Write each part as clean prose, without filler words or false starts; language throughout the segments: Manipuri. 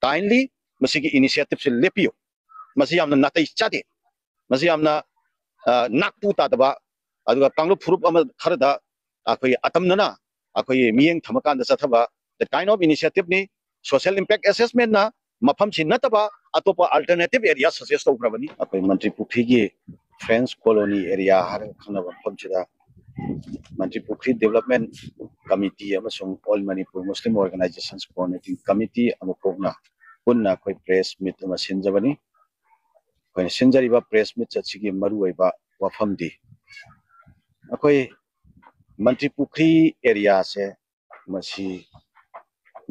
kindly masigi initiative se lepiyo masi yamna natai chade masi yamna nakpu ta daba aduga kanglo phurup ama kharada akoi atamnana akoi miyeng thamakan da sathaba the kind of initiative ni social impact assessment na mafam sin nataba atopa alternative area suggest tawrabani akoi mantri pukhi gi friends colony area har khana mafam chida mantri pukhi development committee amasung all manipur muslim organizations coordinating committee amukogna punna koi press meet ama sinjabani koi sinjariba press meet chachigi maru oiba wafam di akoi mantri pukhi area se masi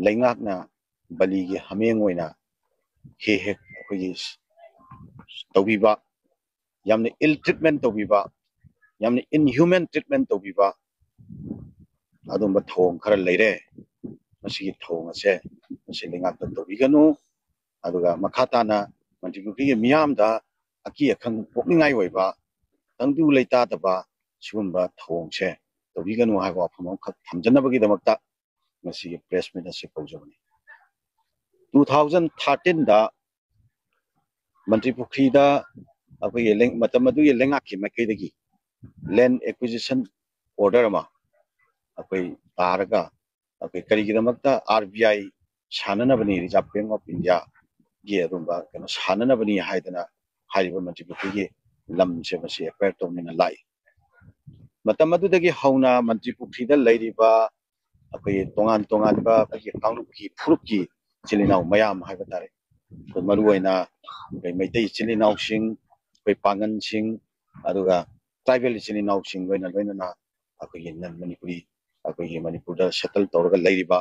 laingakna bali gi hameng oina he akoi tawbiba yamne ill treatment tawbiba yamne inhuman treatment tawbiba adumba thong khara leire masi thong ase masi laingakna tawbiganu aduga makhatana mantri pukhi gi miyam da aki akhang pokningai oiba tangdu leita daba sugumba thong se tawbiganu haiwa phamam khak thamjanabagi damakta masi press meet ase kaujabani 2013 da mantri pukhi da akoi leng matamadu ye lengaki makai dagi land acquisition order ma akoi taraga akoi karigi damakta RBI sananabani Reserve Bank of India ge adumba kana sananabani haidana hariba mantri pukhi ge lam se masi acquire tawmina lai matamadu dagi hauna mantri pukhi da leiriba akoi tongan ba akoi kangluki phurupki chilinau mayam haiba tare maru oina kai maitai chilinau sing koi pangan sing aduga tribal chilinau sing loina na akoi nan manipuri akoi manipur da settle tawraga leiriba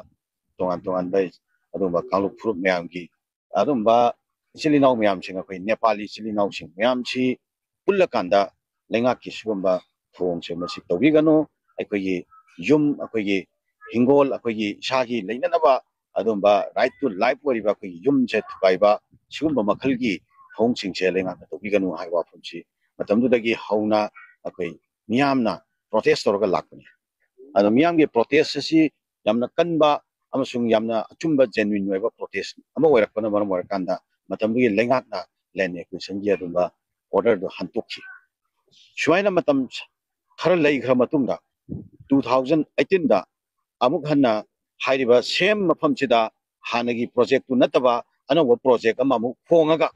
tongan bai adumba kanglu phurup mayam gi adumba chilinau mayam sing akoi Nepali chilinau sing mayam si pullakanda lengaki sugumba thong se masi tawbiganu akoi yum akoi hingol akoi shagi leinanaba adumba right to life wariba akoi yum se thukaiba sugumba makhalgi thong sing se lengakna tawbiganu haiwa phumsi matamdudagi hauna akoi miyamna protest tawraga lakpani ado miyamgi protest asi yamna kanba amasung yamna achumba genuine oiba protest ama oirakpana maram oirakanda matamdagi lengakna land acquisition gi adumba order do hantokhi shuaina matam khara leikhra matungda 2018 da amuk hanna hairiba same mafam chida hanagi project tu nataba anawa project ama amuk hongaga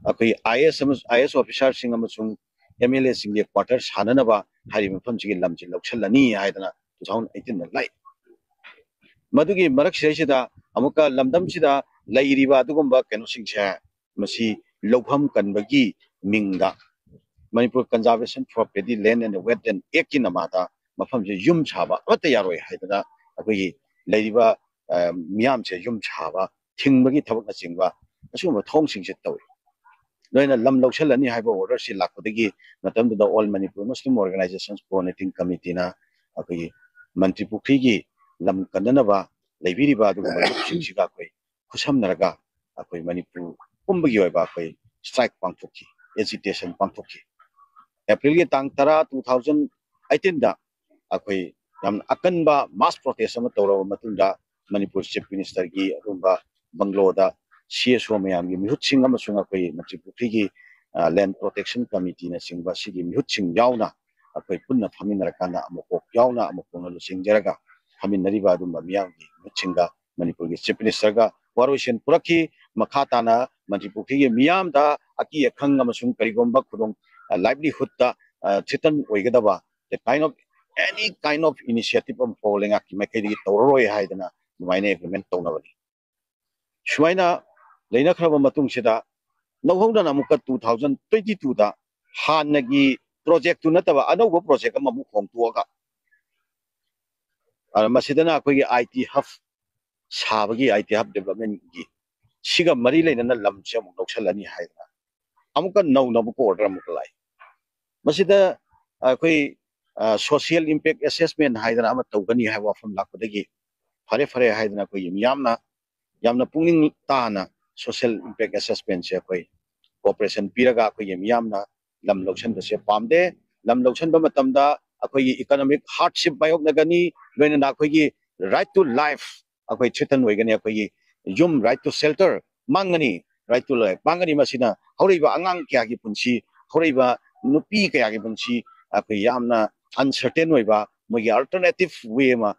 akoi IS officer sing amasung MLA sing ge quarter sananaba hari mafam chigi lamchi lokshallani haidana 2018 da lai madugi marak sida amuka lamdam sida lairiba adugumba keno singse masi lopham kanbagi mingda Manipur Conservation for Paddy Land and Wetland Act in Amata mafam je yum chaba amata yaroi haidana akoi leiriba miyam se yum chaba thingbagi thabak na chingba asuma thong sing se tawi loina lam lokshallani haiba order si lakpodagi matamdu da all Manipur Muslim organizations coordinating committee na akoi mantri pukhi gi lam kananaba leibiriba aduga sing siga akoi khusamnaraga akoi Manipur pumbagi oiba akoi strike pangthokhi agitation pangthokhi April ge tang tara 2018 da akoi yam akanba mass protest ama tawrawa matunda Manipur Chief Minister gi adumba Banglo da CSO mayam gi mihut sing ama sunga akoi mantri pukhi gi land protection committee na singba sigi mihut sing yauna akoi punna phaminarakana amukok yauna amukona lu singjaraga phaminariba adumba miyam gi mihut singa Manipur gi Chief Minister ga waroisen purakhi makhatana mantri pukhi gi miyam da aki akhang ama sung karigomba khudong livelihood da chitan oigadaba the kind of any kind of initiative of polling aki makai tawroi haidana maine agreement tawnabani shuaina leina khraba matung sida nawhongda namukka 2022 da hanagi project tu nataba anauba project ama mu khongtuaga masidana akoi IT hub sabagi IT hub development gi siga mari leina lamche amuk lokshallani haidana amuka nabu ko order amuk lai masida akoi social impact assessment haidana ama tawgani haiwa fam lakpodagi fare haidana koi yamna pungning tana social impact assessment se koi cooperation piraga koi yamna lam lokshan da se pamde lam lokshan ba matamda akoi economic hardship bayok nagani loina na koi right to life अखोई थ्रेटन होइगने अखोई युम राइट टू शेल्टर मांगनी राइट टू लाइफ मांगनी मसिना हौरिबा अंगांग क्या की पुंसी हौरिबा नुपी क्या की पुंसी अखोई यामना अनसर्टेन होइबा मोगी अल्टरनेटिव वे मा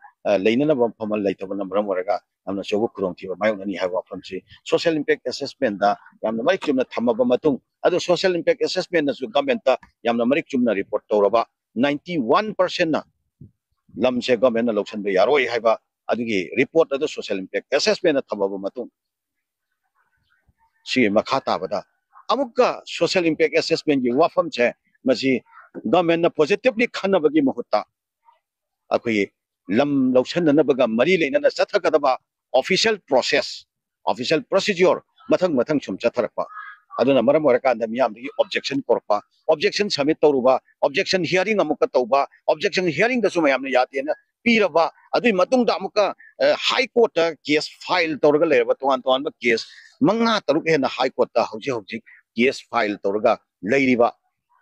लेनना फमल लेतबना मरम वरगा हमना चोबु खुरोंथि मायोननी हाय वाफमसी सोशल इम्पैक्ट असेसमेंट दा यामना मरिक चुमना थमबा मतुंग अदो सोशल इम्पैक्ट असेसमेंट नसु गवर्नमेंट ता यामना मरिक चुमना रिपोर्ट तौरबा 91% ना लमसे गवर्नमेंट लौसन बे यारोय हायबा अदुगी रिपोर्ट अदो सोशल इम्पैक्ट असेसमेंट थमबा मतुंग सी मखा ताबदा अमुका सोशल इम्पैक्ट असेसमेंट की वाफम छे मसी गवर्नमेंट ना पॉजिटिवली खनबगी महुत्ता अखोई लम लौसननबगा मरी लेना चथकदबा ऑफिशियल प्रोसेस ऑफिशियल प्रोसीजर मथंग मथंग सुम चथरपा अदुना मरम वरकांदा मियामदगी ऑब्जेक्शन कोरपा ऑब्जेक्शन सबमिट तौरुबा ऑब्जेक्शन हियरिंग अमुका तौबा ऑब्जेक्शन हियरिंग दसु मयामने यातेना पीरबा अदुई मतुंगदा अमुका हाई कोर्ट केस फाइल तौरगा लेरबा तोंगान तोंगान केस मंगा तरुक हेना हाई कोर्ट हौजी हौजी केस फाइल तौरगा लेरिबा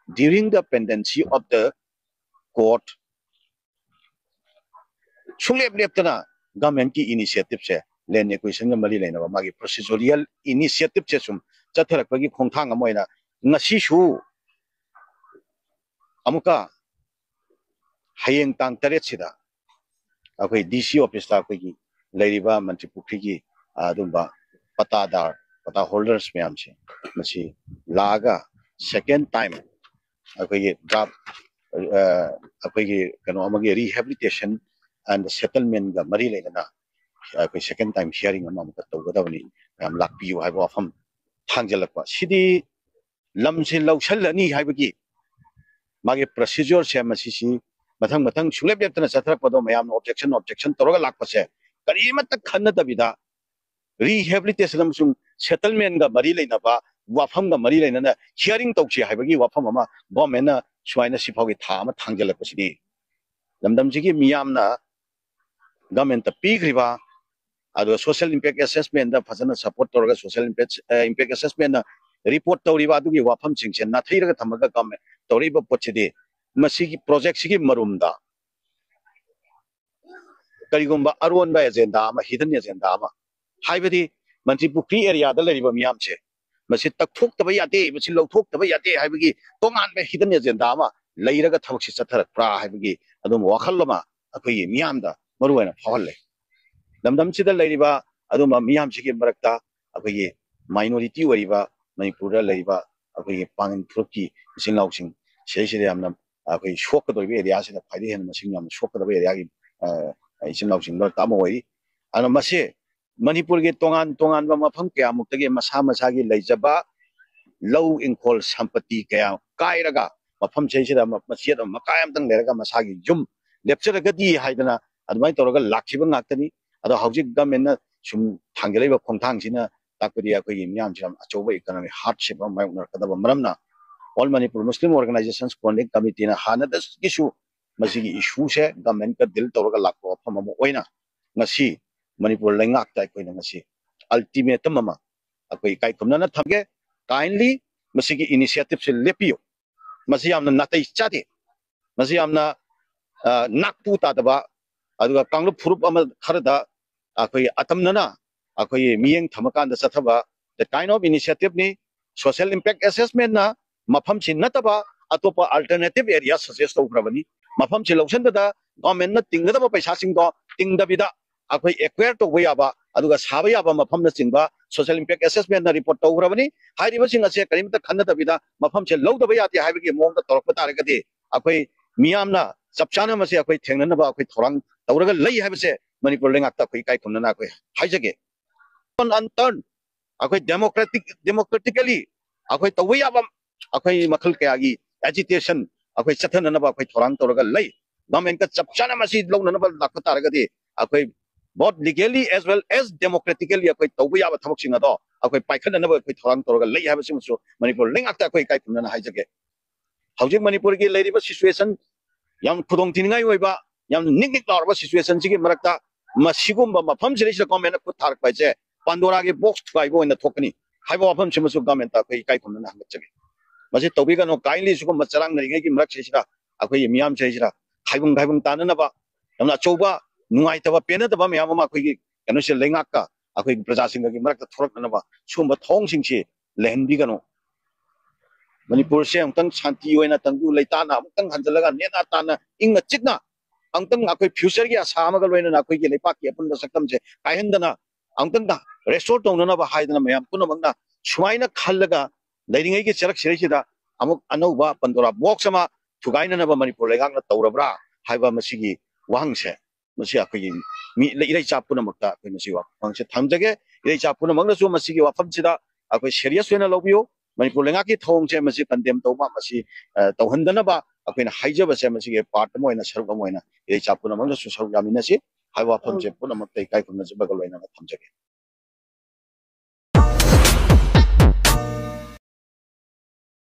during the pendency of the court सुलेप लेपतना गवर्नमेंट की इनिशिएटिव से लैंड एक्विजिशन का मरी लेना मागी प्रोसीजरियल इनिशिएटिव से सुम चथरकपगी खोंथांग अमोइना ngasisu amuka hayeng tang taret sida akoi DC office ta akoi leiriba mantri pukri gi adumba pata holders myam che masi laga second time akoi draft akoi kano amagi rehabilitation and settlement ga mari leina akoi second time hearing amam ka tawgadawni yam lakpiu haibo afam thangjalakwa sidi lamse lawsallani haibagi मागे प्रोसीजर से मसीसी मथंग मथंग सुलेप लेपतना चथरक पदो मयाम ऑब्जेक्शन तोरगा लाकपसे करीमत खन्नदबिदा रिहेबिलिटेशन अमसुंग सेटलमेंट गा मरी लेनाबा वाफम गा मरी लेना हियरिंग तौछि हाइबगी वाफम अमा गवर्नमेंट सुवाइना सिफावगी था अमा थांगजलकपसिनि लमदमजिगी मियामना गवर्नमेंट पीग्रिबा अदो सोशल इम्पैक्ट असेसमेंट दा फजना सपोर्ट तोरगा सोशल इम्पैक्ट असेसमेंट रिपोर्ट तौरीबा अदुगी वाफम सिंगसे नाथैरगा थमगा गवर्नमेंट तौरीबा पोचदे मसीगी प्रोजेक्ट सिगी मरुमदा करिगुम्बा अरोनबा एजेंडा अमा हिडन एजेंडा अमा हाइबदी मंत्री पुक्री एरिया दा लरिबा मियामसे मसी तकथोक्तबा याते मसी लौथोक्तबा याते हाइबगी तोंगानबा हिडन एजेंडा अमा लैरगा थबकसि चथरक्प्रा हाइबगी अदुम वाखलमा अखोई मियामदा मरुवेना फावले लमदमसिदा लरिबा अदुम मियामसिगी मरक्ता अखोई माइनॉरिटी ओरिबा मणिपुरदा लरिबा अखोई पांगन फुरकी सिंगाउसिंग सेसिदे यामना अखोई शोकदोइबे एरिया सिदा फाइदे हेन मसिंग यामना शोकदबे एरिया की सिंगाउसिंग बर ताम ओइ अन मसे मणिपुर के तोंगान तोंगान बा मफम कया मुक्तगे मसा मसा की लैजबा लौ इंखोल संपत्ति कया कायरगा मफम सेसिदा मसियद मकायम तंग लेरगा मसा की जुम लेपचरगदी हाइदना अदमाय तोरगा लाखिबा ngaktani अदो हौजिक गवर्नमेंट सुम थांगलेबा खोंथांसिना ताकपदी अखोई मियामसिम अचौबा इकोनॉमिक हार्डशिप मायउनरकदबा मरमना ऑल मणिपुर मुस्लिम ऑर्गेनाइजेशंस कॉन्टेक्ट कमिटी ना हानदस किसु मसिगी इशू से गवर्नमेंट का दिल तौरगा लाखो फम ओइना ngasi मणिपुर लेंगाक ता कोइना ngasi अल्टीमेटम अमा अखोई काई खुमना थमगे काइंडली मसिगी इनिशिएटिव से लेपियो मसि यामना नातै चादे मसि यामना नाकपु तादबा अदुगा कांगलु फुरुप अमा खरदा अखोई अतमनना अखोई मियंग थमकान द सथबा द काइंड ऑफ इनिशिएटिव नि सोशल इम्पैक्ट असेसमेंट ना मफम से नतबा अतोपा अल्टरनेटिव एरिया सजेस्ट तौग्रबनी मफम से लौसनदा गवर्नमेंट ना तिंगदबा पैसा सिंगदो तिंगदबिदा अखोई एक्वायर तौबा याबा अदुगा साबा याबा मफम ना सिंगबा सोशल इम्पैक्ट असेसमेंट ना रिपोर्ट तौग्रबनी हाइरिबा सिंग असे करिमता खन्नदबिदा मफम से लौदबा याते हाइबगी मोंग तौरक तारगदि अखोई मियामना चपचाना मसे अखोई थेंगनबा अखोई थोरंग तौरगा लई हाइबसे मणिपुर लेंगाक्ता अखोई काई खुमना अखोई हाइजगे अनटर्न अखोई डेमोक्रेटिकली अखोई तौबा याबा अखोई मखल कयागी एजिटेशन अखोई चथननबा अखोई थोरंग तौरगा लई गवर्नमेंट का चपचाना मसी लौननबा लाख तारगदि अखोई both legally as well as democratically अखोई तौबा याबा थबक सिंग अदो अखोई पाइखननबा अखोई थोरंग तौरगा लई हाइबसिमसु मणिपुर लेंगाक्ता अखोई काई खुमना हाइजगे हौजिक मणिपुर की लेरिबा सिचुएशन याम खुदोंग थिनगाई ओइबा याम निकनिक लारबा सिचुएशन सिगी मरक्ता मसिगुम्बा मफम सिरिस गवर्नमेंट खुद थारक पाइजे पांडोरा के बॉक्स थुगाइबो ओइना थोकनी हाइबा वफम सिमसु गवर्नमेंट अखोई काई खुमना हंगचगे मसे तौबिगनो काइंडली सुगम मचरांग नरिगे की मरक सेसिरा अखोई मियाम सेसिरा खाइबुंग ताननबा यमना चौबा नुंगाइतबा पेनदबा मयाम मा अखोई कनो से लेंगाक का अखोई प्रजा सिंह की मरक थोरकनबा सुम थोंग सिंह से लेहनबीगनो मणिपुर से अमतंग शांति होइना तंगु लेताना अमतंग हंजलगा नेना ताना इंग चिकना अमतंग अखोई फ्यूचर की आशा अमगा लोइना अखोई के लेपा की अपन सकम से कायहंदना अमतंग दा रेस्टोर तौनना बा हाइदना मयाम पुनमंगना सुमाइना खल्लगा लेरिंगै के चरक सिरैसिदा अमुक अनौबा पंदोरा बॉक्स अमा थुगाइननबा मणिपुर लेगांगना तौरब्रा हाइबा मसिगी वांगसे मसी अखोई मी इरै चापुनमक्ता अखोई मसी वांगसे थमजगे इरै चापुनमंगनसु मसिगी वाफमसिदा अखोई सीरियस होइना लौबियो मणिपुर लेगाकी थोंगसे मसी कंडेम तौबा मसी तौहंदनबा अखोइना हाइजबसे मसी पार्ट मोइना सरुक मोइना इरै चापुनमंगनसु सरुक यामिनसी हाइबा वाफमसे पुनमक्ता इकाई खुमनजबगा लोइना थमजगे।